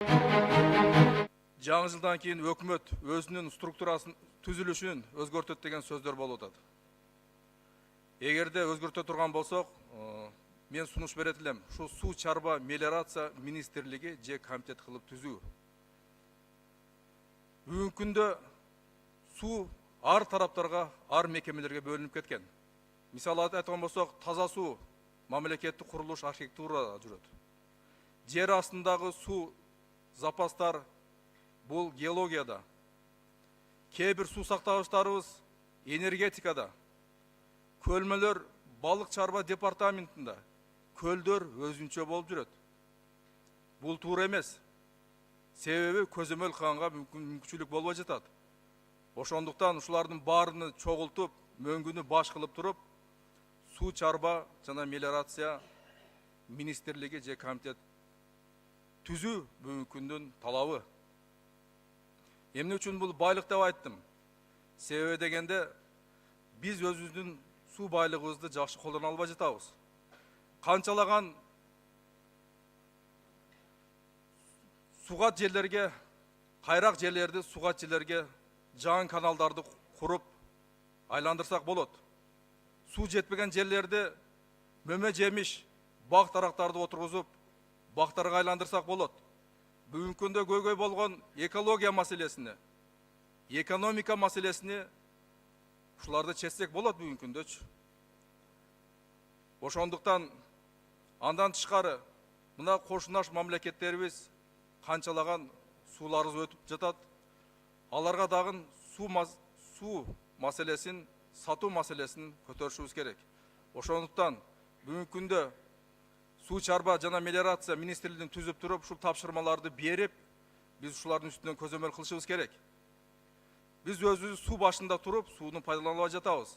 Жаңы жылдан кейін өкмөт өзүнүн структурасын түзүлүшүн өзгөртөт деген сөздөр болуп атат. Эгерде өзгөртө турган болсок, мен сунуш берет элем. Шу суу чарба мелиорация министрлиги же комитет кылып түзүү. Бүгүнкү күндө суу ар тараптарга, ар мекемелерге бөлүнүп кеткен. Мисалы айткан болсок, таза суу мамлекеттик курулуш архитектурада жүрөт. Жер астындагы суу запастар бул геологияда, кээ бир суу сактагычтарыбыз энергетикада, көлмөлөр балык чарба департаментинде, көлдөр өзүнчө болуп жүрөт. Бул туура эмес. Себеби көзөмөл кылганга мүмкүнчүлүк болбой жатат. Ошондуктан ушулардын баарыны чогултуп, мөңгүнү баш кылып туруп, суу чарба жана мелиорация министрлиги же комитет түзүү бүгүнкү күндүн талабы. Эмне үчүн бул байлык деп айттым? Себеби дегенде биз өзүбүздүн суу байлыгыбызды жакшы колдоно албай жатабыз. Канчалаган сугат жерлерге, кайрак жерлерди сугат жерлерге жаңы каналдарды куруп айландырсак болот. Суу жетпеген жерлерди мөмө жемиш, бак дарактарды отургузуп, бактарга айландырсак болот. Бүгүнкү күндө көйгөй болгон экология маселесине, экономика маселесине ушуларды чечсек болот бүгүнкү күндөчү. Ошондуктан андан тышкары мына кошунаш мамлекеттерибиз канчалаган сууларыбыз өтүп жатат. Аларга дагы суу маселесин, сатуу маселесин көтөрүшүбүз керек. Ошондуктан бүгүнкү күндө суу чарба жана мелиорация министрлигин түзүп туруп, ушул тапшырмаларды берип, биз ушулардын үстүнөн көзөмөл кылышыбыз керек. Биз өзүбүз суу башында туруп, сууну пайдаланбай жатабыз.